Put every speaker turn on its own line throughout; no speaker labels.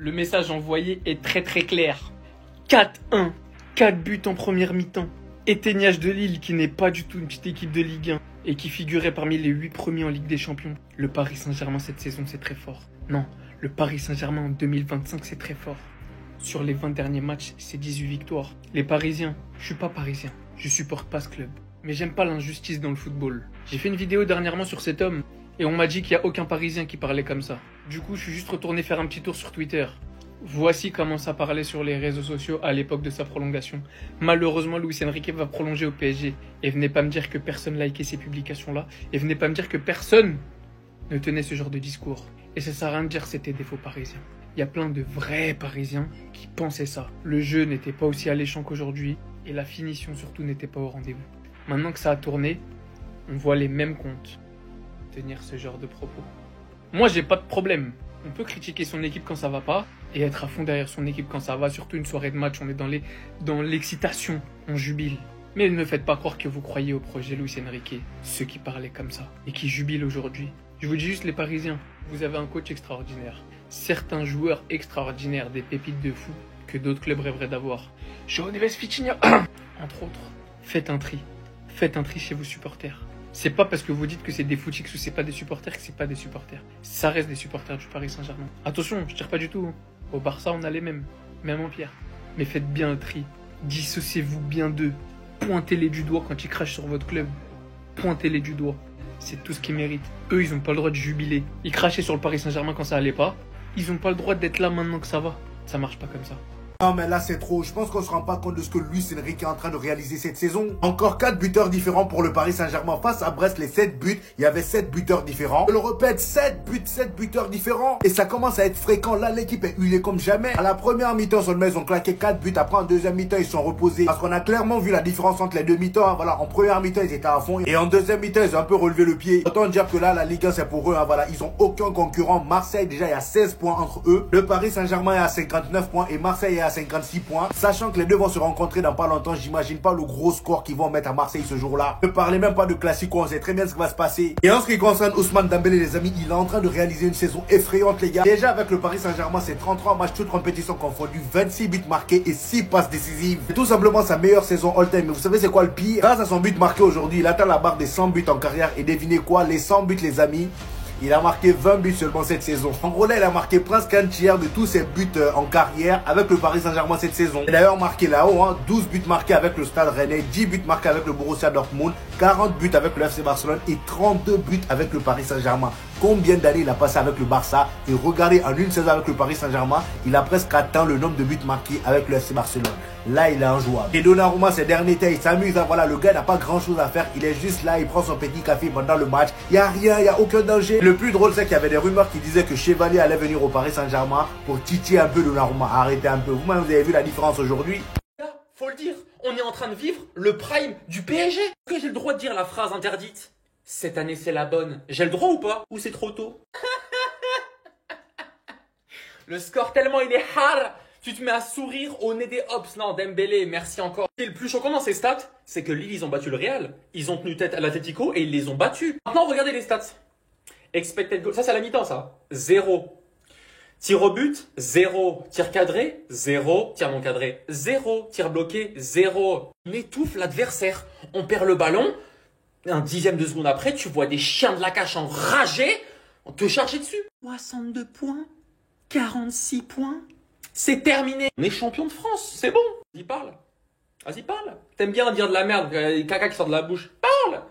Le message envoyé est très très clair. 4-1, 4 buts en première mi-temps. Éteignage de Lille qui n'est pas du tout une petite équipe de Ligue 1 et qui figurait parmi les 8 premiers en Ligue des Champions. Le Paris Saint-Germain cette saison c'est très fort. Non, le Paris Saint-Germain en 2025 c'est très fort. Sur les 20 derniers matchs, c'est 18 victoires. Les Parisiens, je suis pas parisien, je supporte pas ce club. Mais j'aime pas l'injustice dans le football. J'ai fait une vidéo dernièrement sur cet homme et on m'a dit qu'il n'y a aucun Parisien qui parlait comme ça. Du coup, je suis juste retourné faire un petit tour sur Twitter. Voici comment ça parlait sur les réseaux sociaux à l'époque de sa prolongation. Malheureusement, Luis Enrique va prolonger au PSG. Et venez pas me dire que personne likait ces publications-là. Et venez pas me dire que personne ne tenait ce genre de discours. Et ça sert à rien de dire que c'était des faux Parisiens. Il y a plein de vrais Parisiens qui pensaient ça. Le jeu n'était pas aussi alléchant qu'aujourd'hui. Et la finition surtout n'était pas au rendez-vous. Maintenant que ça a tourné, on voit les mêmes comptes tenir ce genre de propos. Moi, j'ai pas de problème. On peut critiquer son équipe quand ça va pas et être à fond derrière son équipe quand ça va. Surtout une soirée de match, on est dans l'excitation, on jubile. Mais ne me faites pas croire que vous croyez au projet Luis Enrique, ceux qui parlaient comme ça et qui jubilent aujourd'hui. Je vous dis juste les Parisiens, vous avez un coach extraordinaire. Certains joueurs extraordinaires, des pépites de fou que d'autres clubs rêveraient d'avoir. João Neves, Vitinha, entre autres. Faites un tri chez vos supporters. C'est pas parce que vous dites que c'est des footix ou c'est pas des supporters que c'est pas des supporters. Ça reste des supporters du Paris Saint-Germain. Attention, je tire pas du tout. Au Barça, on a les mêmes. Même en pierre. Mais faites bien un tri. Dissociez-vous bien d'eux. Pointez-les du doigt quand ils crachent sur votre club. Pointez-les du doigt. C'est tout ce qu'ils méritent. Eux, ils ont pas le droit de jubiler. Ils crachaient sur le Paris Saint-Germain quand ça allait pas. Ils ont pas le droit d'être là maintenant que ça va. Ça marche pas comme ça.
Non mais là c'est trop, je pense qu'on se rend pas compte de ce que Luis Enrique est en train de réaliser cette saison. Encore 4 buteurs différents pour le Paris Saint-Germain face à Brest, les 7 buts, il y avait 7 buteurs différents. Je le répète, 7 buteurs différents. Et ça commence à être fréquent, là l'équipe est huilée comme jamais. À la première mi-temps seulement ils ont claqué 4 buts, après en deuxième mi-temps ils sont reposés. Parce qu'on a clairement vu la différence entre les deux mi-temps, hein. Voilà, en première mi-temps ils étaient à fond et en deuxième mi-temps ils ont un peu relevé le pied. Autant dire que là la Ligue 1 c'est pour eux, hein. Voilà, ils ont aucun concurrent. Marseille déjà il y a 16 points entre eux. Le Paris Saint-Germain est à 59 points et Marseille est à 56 points. Sachant que les deux vont se rencontrer dans pas longtemps, j'imagine pas le gros score qu'ils vont mettre à Marseille ce jour-là. Ne parlez même pas de Classico, on sait très bien ce qui va se passer. Et en ce qui concerne Ousmane Dembélé, les amis, il est en train de réaliser une saison effrayante, les gars. Déjà avec le Paris Saint-Germain, c'est 33 matchs, toutes compétitions confondues, 26 buts marqués et 6 passes décisives. C'est tout simplement sa meilleure saison all-time. Mais vous savez c'est quoi le pire? Grâce à son but marqué aujourd'hui, il atteint la barre des 100 buts en carrière. Et devinez quoi? Les 100 buts, les amis, il a marqué 20 buts seulement cette saison. En gros là, il a marqué presque un tiers de tous ses buts en carrière avec le Paris Saint-Germain cette saison. Il a d'ailleurs marqué là-haut, hein, 12 buts marqués avec le Stade Rennais, 10 buts marqués avec le Borussia Dortmund, 40 buts avec le FC Barcelone et 32 buts avec le Paris Saint-Germain. Combien d'années il a passé avec le Barça? Et regardez, en une saison avec le Paris Saint-Germain, il a presque atteint le nombre de buts marqués avec le FC Barcelone. Là, il est injouable. Et Donnarumma, ces derniers temps, il s'amuse. Hein, voilà, le gars n'a pas grand-chose à faire. Il est juste là, il prend son petit café pendant le match. Il n'y a rien, il n'y a aucun danger. Le plus drôle, c'est qu'il y avait des rumeurs qui disaient que Chevalier allait venir au Paris Saint-Germain pour titiller un peu Donnarumma. Arrêtez un peu. Vous-même, vous avez vu la différence aujourd'hui?
Faut le dire, on est en train de vivre le prime du PSG. Est-ce que j'ai le droit de dire la phrase interdite? Cette année c'est la bonne. J'ai le droit ou pas? Ou c'est trop tôt? Le score tellement il est hard, tu te mets à sourire au nez des hops. Non, Dembélé, merci encore. Et le plus choquant dans ces stats, c'est que Lille ils ont battu le Real. Ils ont tenu tête à l'Atlético et ils les ont battus. Maintenant regardez les stats. Expected goal, ça c'est à la mi-temps ça. 0. Tir au but, 0. Tir cadré, 0. Tir non cadré, 0. Tir bloqué, 0. On étouffe l'adversaire. On perd le ballon. Un dixième de seconde après, tu vois des chiens de la cache enragés te charger dessus. 62 points, 46 points. C'est terminé. On est champion de France, c'est bon. Vas-y, parle. Vas-y, parle. T'aimes bien dire de la merde, caca qui sort de la bouche. Parle.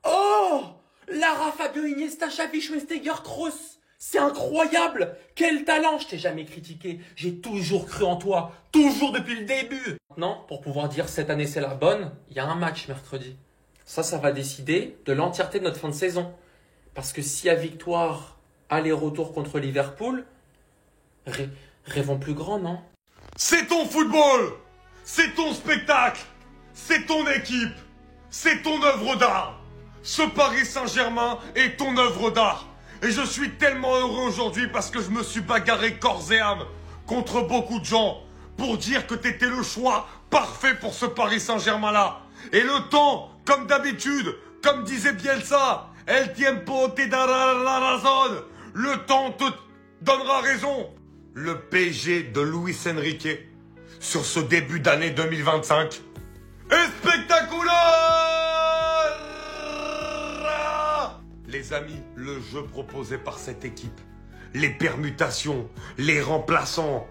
Oh Lara, Fabio, Iniesta, Xavi, Schweinsteiger, Kroos. C'est incroyable. Quel talent. Je t'ai jamais critiqué. J'ai toujours cru en toi. Toujours depuis le début. Maintenant, pour pouvoir dire cette année c'est la bonne, il y a un match mercredi. Ça va décider de l'entièreté de notre fin de saison. Parce que s'il y a victoire, aller-retour contre Liverpool, rêvons plus grand, non?
C'est ton football, c'est ton spectacle, c'est ton équipe, c'est ton œuvre d'art. Ce Paris Saint-Germain est ton œuvre d'art. Et je suis tellement heureux aujourd'hui parce que je me suis bagarré corps et âme contre beaucoup de gens pour dire que t'étais le choix parfait pour ce Paris Saint-Germain-là. Et le temps, comme d'habitude, comme disait Bielsa, El tiempo te dará la razón. Le temps te donnera raison. le PSG de Luis Enrique sur ce début d'année 2025 est spectaculaire! Les amis, le jeu proposé par cette équipe, les permutations, les remplaçants,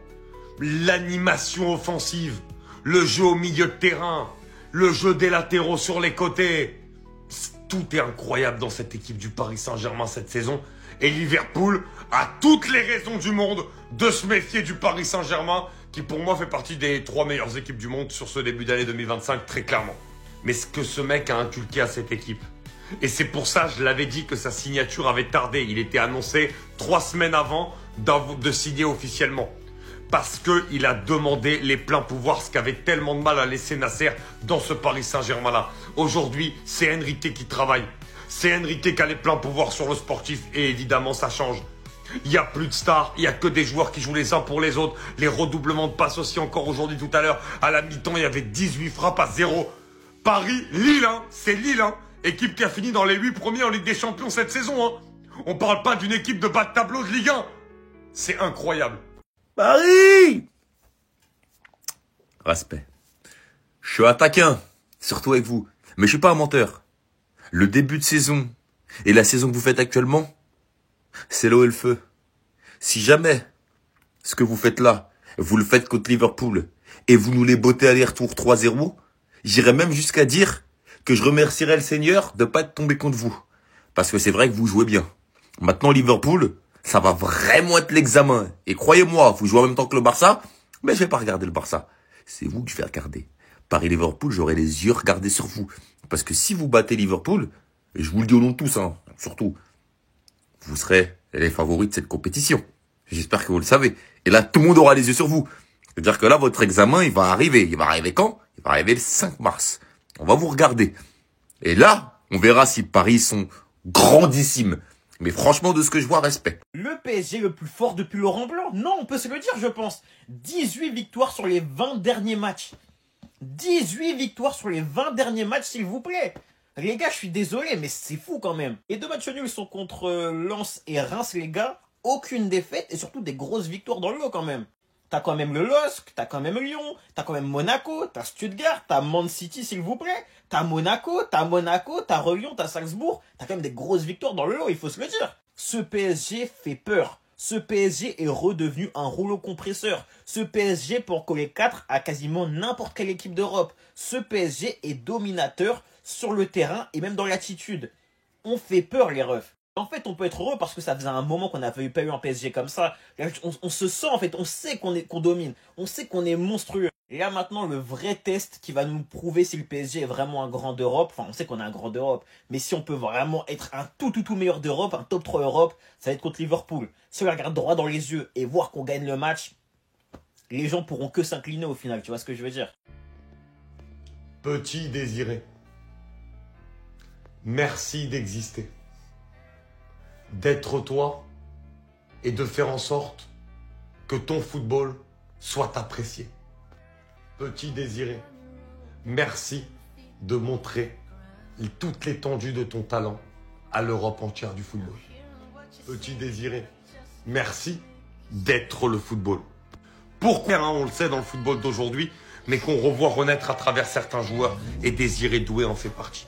l'animation offensive, le jeu au milieu de terrain, le jeu des latéraux sur les côtés. Tout est incroyable dans cette équipe du Paris Saint-Germain cette saison. Et Liverpool a toutes les raisons du monde de se méfier du Paris Saint-Germain, qui pour moi fait partie des 3 meilleures équipes du monde sur ce début d'année 2025, très clairement. Mais ce que ce mec a inculqué à cette équipe. Et c'est pour ça, je l'avais dit, que sa signature avait tardé. Il était annoncé 3 semaines avant de signer officiellement. Parce qu'il a demandé les pleins pouvoirs, ce qu'avait tellement de mal à laisser Nasser dans ce Paris Saint-Germain-là. Aujourd'hui, c'est Enrique qui travaille. C'est Enrique qui a les pleins pouvoirs sur le sportif et évidemment, ça change. Il n'y a plus de stars, il n'y a que des joueurs qui jouent les uns pour les autres. Les redoublements de passes aussi encore aujourd'hui, tout à l'heure. À la mi-temps, il y avait 18 frappes à 0. Paris, Lille, hein, c'est Lille, hein. Équipe qui a fini dans les 8 premiers en Ligue des Champions cette saison, hein. On parle pas d'une équipe de bas de tableau de Ligue 1. C'est incroyable.
Paris! Respect. Je suis attaquin, surtout avec vous. Mais je suis pas un menteur. Le début de saison et la saison que vous faites actuellement, c'est l'eau et le feu. Si jamais ce que vous faites là, vous le faites contre Liverpool et vous nous les bottez aller-retour 3-0, j'irais même jusqu'à dire que je remercierais le Seigneur de pas être tombé contre vous. Parce que c'est vrai que vous jouez bien. Maintenant, Liverpool, ça va vraiment être l'examen. Et croyez-moi, vous jouez en même temps que le Barça, mais je vais pas regarder le Barça. C'est vous que je vais regarder. Paris-Liverpool, j'aurai les yeux regardés sur vous. Parce que si vous battez Liverpool, et je vous le dis au nom de tous, hein, surtout, vous serez les favoris de cette compétition. J'espère que vous le savez. Et là, tout le monde aura les yeux sur vous. C'est-à-dire que là, votre examen, il va arriver. Il va arriver quand? Il va arriver le 5 mars. On va vous regarder. Et là, on verra si Paris sont grandissimes. Mais franchement, de ce que je vois, respect.
Le PSG le plus fort depuis Laurent Blanc? Non, on peut se le dire, je pense. 18 victoires sur les 20 derniers matchs. 18 victoires sur les 20 derniers matchs, s'il vous plaît. Les gars, je suis désolé, mais c'est fou quand même. Les 2 matchs nuls sont contre Lens et Reims, les gars. Aucune défaite et surtout des grosses victoires dans le lot quand même. T'as quand même le LOSC, t'as quand même Lyon, t'as quand même Monaco, t'as Stuttgart, t'as Man City, s'il vous plaît. T'as Monaco, t'as Lyon, t'as Salzbourg. T'as quand même des grosses victoires dans le lot, il faut se le dire. Ce PSG fait peur. Ce PSG est redevenu un rouleau compresseur. Ce PSG peut en coller 4 à quasiment n'importe quelle équipe d'Europe. Ce PSG est dominateur sur le terrain et même dans l'attitude. On fait peur, les refs. En fait, on peut être heureux parce que ça faisait un moment qu'on n'avait pas eu un PSG comme ça. On se sent, en fait, on sait qu'on domine. On sait qu'on est monstrueux. Et là, maintenant, le vrai test qui va nous prouver si le PSG est vraiment un grand d'Europe. Enfin, on sait qu'on est un grand d'Europe. Mais si on peut vraiment être un tout meilleur d'Europe, un top 3 Europe, ça va être contre Liverpool. Si on regarde droit dans les yeux et voir qu'on gagne le match, les gens pourront que s'incliner au final. Tu vois ce que je veux dire?
Petit désiré, merci d'exister, d'être toi et de faire en sorte que ton football soit apprécié. Petit désiré, merci de montrer toute l'étendue de ton talent à l'Europe entière du football. Petit désiré, merci d'être le football. Pourquoi, on le sait dans le football d'aujourd'hui, mais qu'on revoit renaître à travers certains joueurs, et Désiré Doué en fait partie.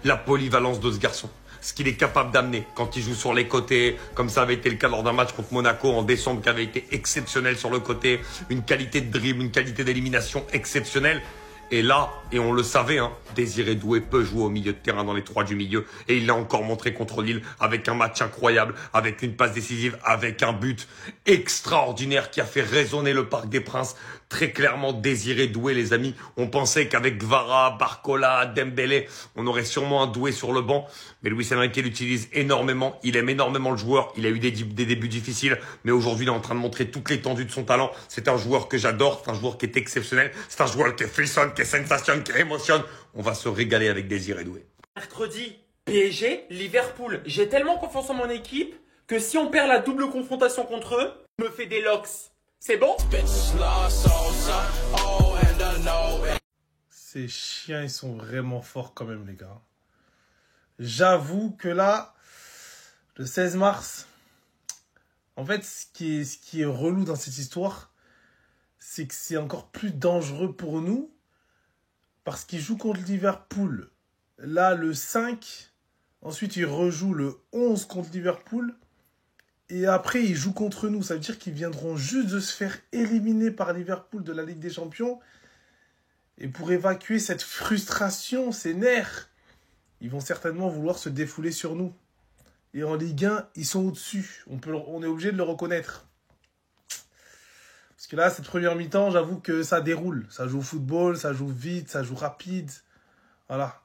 La polyvalence de ce garçon, ce qu'il est capable d'amener quand il joue sur les côtés, comme ça avait été le cas lors d'un match contre Monaco en décembre qui avait été exceptionnel sur le côté, une qualité de dribble, une qualité d'élimination exceptionnelle. Et là, et on le savait, hein, Désiré Doué peut jouer au milieu de terrain dans les 3 du milieu. Et il l'a encore montré contre Lille avec un match incroyable, avec une passe décisive, avec un but extraordinaire qui a fait résonner le Parc des Princes. Très clairement, Désiré Doué, les amis. On pensait qu'avec Kvara, Barcola, Dembélé, on aurait sûrement un Doué sur le banc. Mais Luis Enrique l'utilise énormément. Il aime énormément le joueur. Il a eu des débuts difficiles. Mais aujourd'hui, il est en train de montrer toute l'étendue de son talent. C'est un joueur que j'adore. C'est un joueur qui est exceptionnel. C'est un joueur qui frissonne, qui sensationne, qui émotionne. On va se régaler avec Désiré Doué.
Mercredi, PSG, Liverpool. J'ai tellement confiance en mon équipe que si on perd la double confrontation contre eux, je me fais des locks. C'est bon?
Ces chiens, ils sont vraiment forts quand même, les gars. J'avoue que là, le 16 mars, En fait, ce qui est relou dans cette histoire, c'est que c'est encore plus dangereux pour nous parce qu'ils jouent contre Liverpool. Là, le 5, ensuite ils rejouent le 11 contre Liverpool et après ils jouent contre nous. Ça veut dire qu'ils viendront juste de se faire éliminer par Liverpool de la Ligue des Champions. Et pour évacuer cette frustration, ces nerfs, ils vont certainement vouloir se défouler sur nous. Et en Ligue 1, ils sont au-dessus. On est obligé de le reconnaître. Parce que là, cette première mi-temps, j'avoue que ça déroule. Ça joue au football, ça joue vite, ça joue rapide. Voilà.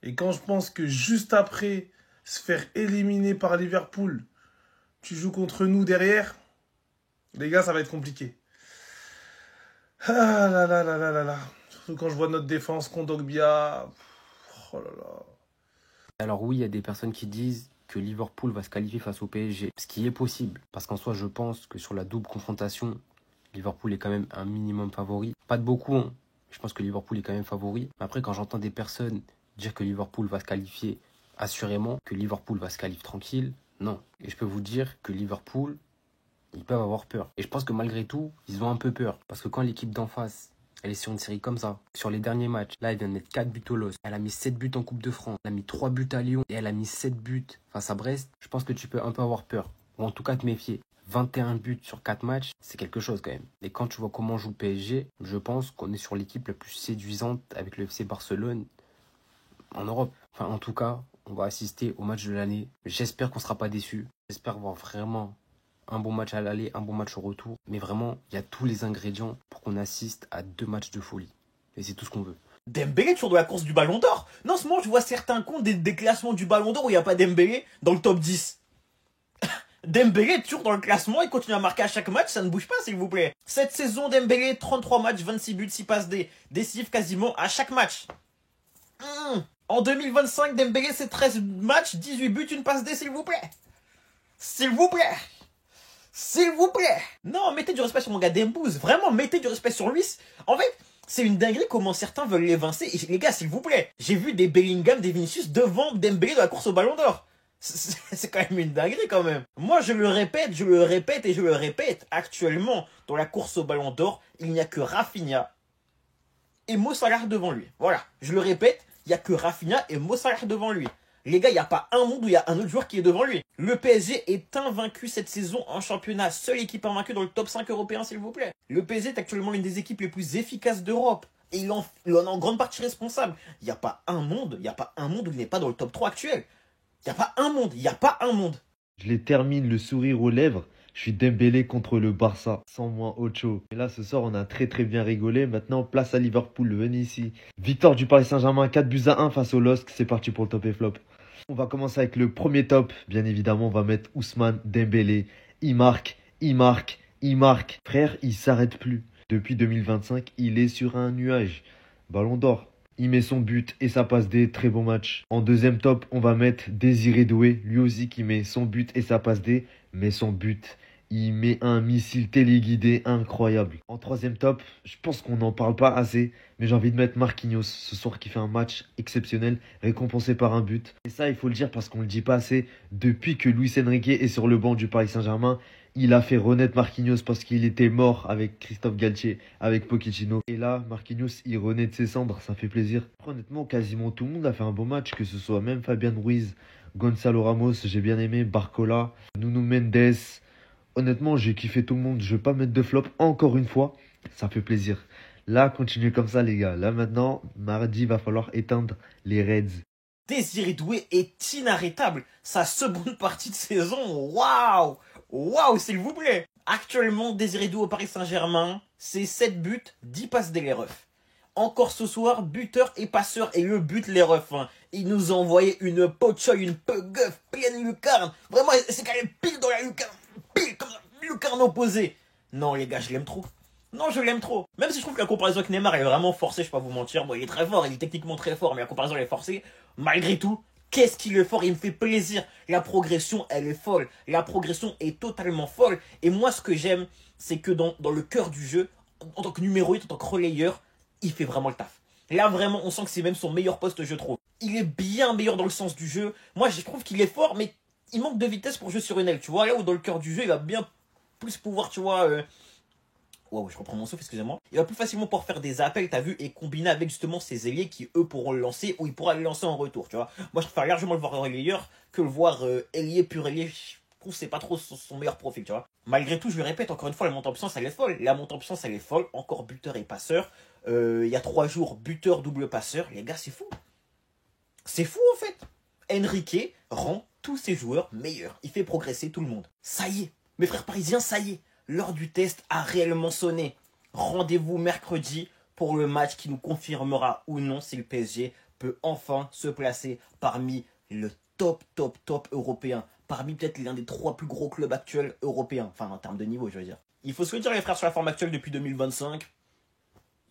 Et quand je pense que juste après se faire éliminer par Liverpool, tu joues contre nous derrière, les gars, ça va être compliqué. Ah là là là là là là. Surtout quand je vois notre défense, Kondogbia. Oh là là.
Alors oui, il y a des personnes qui disent que Liverpool va se qualifier face au PSG, ce qui est possible. Parce qu'en soi, je pense que sur la double confrontation, Liverpool est quand même un minimum favori. Pas de beaucoup, hein. Je pense que Liverpool est quand même favori. Mais après, quand j'entends des personnes dire que Liverpool va se qualifier assurément, que Liverpool va se qualifier tranquille, non. Et je peux vous dire que Liverpool, ils peuvent avoir peur. Et je pense que malgré tout, ils ont un peu peur. Parce que quand l'équipe d'en face, elle est sur une série comme ça, sur les derniers matchs, là, elle vient de mettre 4 buts au LOS. Elle a mis 7 buts en Coupe de France. Elle a mis 3 buts à Lyon. Et elle a mis 7 buts face à Brest. Je pense que tu peux un peu avoir peur. Ou en tout cas te méfier. 21 buts sur 4 matchs, c'est quelque chose quand même. Et quand tu vois comment joue le PSG, je pense qu'on est sur l'équipe la plus séduisante avec le FC Barcelone en Europe. Enfin, en tout cas, on va assister au match de l'année. J'espère qu'on ne sera pas déçus. J'espère voir vraiment un bon match à l'aller, un bon match au retour. Mais vraiment, il y a tous les ingrédients pour qu'on assiste à 2 matchs de folie. Et c'est tout ce qu'on veut.
Dembélé toujours de la course du Ballon d'Or. Non, en ce moment, je vois certains comptes des classements du Ballon d'Or où il n'y a pas Dembélé dans le top 10. Dembélé est toujours dans le classement, il continue à marquer à chaque match, ça ne bouge pas s'il vous plaît. Cette saison, Dembélé, 33 matchs, 26 buts, 6 passes décisives quasiment à chaque match. En 2025, Dembélé, c'est 13 matchs, 18 buts, une passe D, s'il vous plaît. S'il vous plaît. S'il vous plaît. Non, mettez du respect sur mon gars Dembouz. Vraiment, mettez du respect sur lui. En fait, c'est une dinguerie comment certains veulent l'évincer. Et les gars, s'il vous plaît. J'ai vu des Bellingham, des Vinicius devant Dembélé dans la course au Ballon d'Or. C'est quand même une dinguerie quand même. Moi, je le répète et je le répète. Actuellement, dans la course au Ballon d'Or, il n'y a que Rafinha et Mo Salah devant lui. Voilà, je le répète, il n'y a que Rafinha et Mo Salah devant lui. Les gars, il n'y a pas un monde où il y a un autre joueur qui est devant lui. Le PSG est invaincu cette saison en championnat. Seule équipe invaincue dans le top 5 européen, s'il vous plaît. Le PSG est actuellement l'une des équipes les plus efficaces d'Europe. Et il en est en grande partie responsable. Il n'y a pas un monde où il n'est pas dans le top 3 actuel. Il n'y a pas un monde.
Je les termine le sourire aux lèvres. Je suis Dembélé contre le Barça, sans moi Ocho. Et là, ce soir, on a très bien rigolé. Maintenant, place à Liverpool, venez ici. Victoire du Paris Saint-Germain, 4 buts à 1 face au LOSC. C'est parti pour le top et flop. On va commencer avec le premier top. Bien évidemment, on va mettre Ousmane Dembélé. Il marque. Frère, il s'arrête plus. Depuis 2025, il est sur un nuage. Ballon d'or. Il met son but et ça passe D, très bon match. En deuxième top, on va mettre Désiré Doué, lui aussi qui met son but et ça passe D, mais son but, il met un missile téléguidé incroyable. En troisième top, je pense qu'on n'en parle pas assez, mais j'ai envie de mettre Marquinhos ce soir qui fait un match exceptionnel, récompensé par un but. Et ça, il faut le dire parce qu'on ne le dit pas assez, depuis que Luis Enrique est sur le banc du Paris Saint-Germain, il a fait renaître Marquinhos parce qu'il était mort avec Christophe Galtier, avec Pochettino. Et là, Marquinhos, il renaît de ses cendres, ça fait plaisir. Honnêtement, quasiment tout le monde a fait un beau match, que ce soit même Fabian Ruiz, Gonzalo Ramos, j'ai bien aimé, Barcola, Nuno Mendes. Honnêtement, j'ai kiffé tout le monde, je vais pas mettre de flop encore une fois, ça fait plaisir. Là, continuez comme ça les gars. Là maintenant, mardi, va falloir éteindre les Reds.
Désiré Doué est inarrêtable. Sa seconde partie de saison, waouh, s'il vous plaît. Actuellement, Désiré Doué au Paris Saint-Germain, c'est 7 buts, 10 passes des les refs. Encore ce soir, buteur et passeur, et le but les refs. Il nous a envoyé une pochoy, une pugueuf, pleine lucarne. Vraiment, c'est quand même pile dans la lucarne, pile comme la lucarne opposée. Non les gars, je l'aime trop. Non, je l'aime trop. Même si je trouve que la comparaison avec Neymar elle est vraiment forcée, je vais pas vous mentir. Bon, il est très fort, il est techniquement très fort, mais la comparaison elle est forcée. Malgré tout, qu'est-ce qu'il est fort, il me fait plaisir. La progression, elle est folle. La progression est totalement folle. Et moi, ce que j'aime, c'est que dans le cœur du jeu, en tant que numéro 8, en tant que relayeur, il fait vraiment le taf. Là, vraiment, on sent que c'est même son meilleur poste, je trouve. Il est bien meilleur dans le sens du jeu. Moi, je trouve qu'il est fort, mais Il manque de vitesse pour jouer sur une aile, tu vois. Là où dans le cœur du jeu, il va bien plus pouvoir, tu vois... Wow, je reprends mon souffle, excusez-moi. Il va plus facilement pouvoir faire des appels, t'as vu, et combiner avec justement ces ailiers qui, eux, pourront le lancer ou il pourra le lancer en retour, tu vois. Moi, je préfère largement le voir relayeur que le voir ailier, pur ailier. Je trouve que c'est pas trop son meilleur profil, tu vois. Malgré tout, je le répète, encore une fois, la montée en puissance, elle est folle. La montée en puissance, elle est folle. Encore buteur et passeur. Il y a 3 jours, buteur, double passeur. Les gars, c'est fou. C'est fou, en fait. Enrique rend tous ses joueurs meilleurs. Il fait progresser tout le monde. Ça y est. Mes frères parisiens, ça y est. L'heure du test a réellement sonné. Rendez-vous mercredi pour le match qui nous confirmera ou non si le PSG peut enfin se placer parmi le top européen. Parmi peut-être l'un des 3 plus gros clubs actuels européens. Enfin, en termes de niveau, je veux dire. Il faut se le dire, les frères, sur la forme actuelle depuis 2025.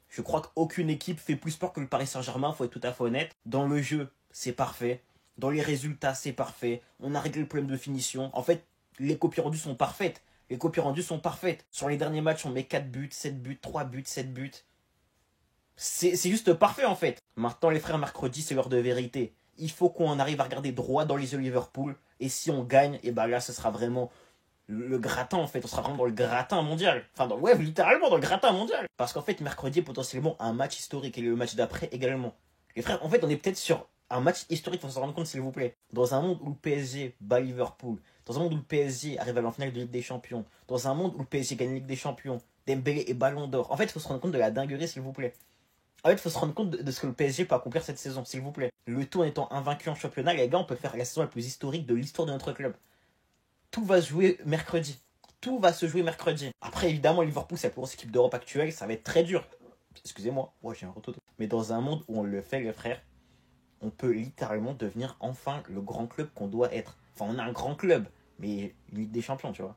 Je crois qu'aucune équipe fait plus peur que le Paris Saint-Germain, faut être tout à fait honnête. Dans le jeu, c'est parfait. Dans les résultats, c'est parfait. On a réglé le problème de finition. En fait, les copies rendues sont parfaites. Les copies rendues sont parfaites. Sur les derniers matchs, on met 4 buts, 7 buts, 3 buts, 7 buts. C'est juste parfait en fait. Maintenant les frères, mercredi, c'est l'heure de vérité. Il faut qu'on arrive à regarder droit dans les yeux Liverpool. Et si on gagne, et ben là, ce sera vraiment le gratin en fait. On sera vraiment dans le gratin mondial. Enfin, ouais, littéralement dans le gratin mondial. Parce qu'en fait, mercredi est potentiellement un match historique. Et le match d'après également. Les frères, en fait, on est peut-être sur un match historique, il faut s'en rendre compte s'il vous plaît. Dans un monde où le PSG bat Liverpool, dans un monde où le PSG arrive à la finale de Ligue des Champions, dans un monde où le PSG gagne la Ligue des Champions, Dembélé et Ballon d'Or. En fait, il faut se rendre compte de la dinguerie, s'il vous plaît. En fait, il faut se rendre compte de ce que le PSG peut accomplir cette saison, s'il vous plaît. Le tout en étant invaincu en championnat, les gars, on peut faire la saison la plus historique de l'histoire de notre club. Tout va se jouer mercredi. Tout va se jouer mercredi. Après, évidemment, Liverpool, c'est la plus grosse équipe d'Europe actuelle, ça va être très dur. Excusez-moi, ouais, j'ai un retour. Mais dans un monde où on le fait, les frères, on peut littéralement devenir enfin le grand club qu'on doit être. Enfin, on a un grand club, mais Ligue des Champions, tu vois.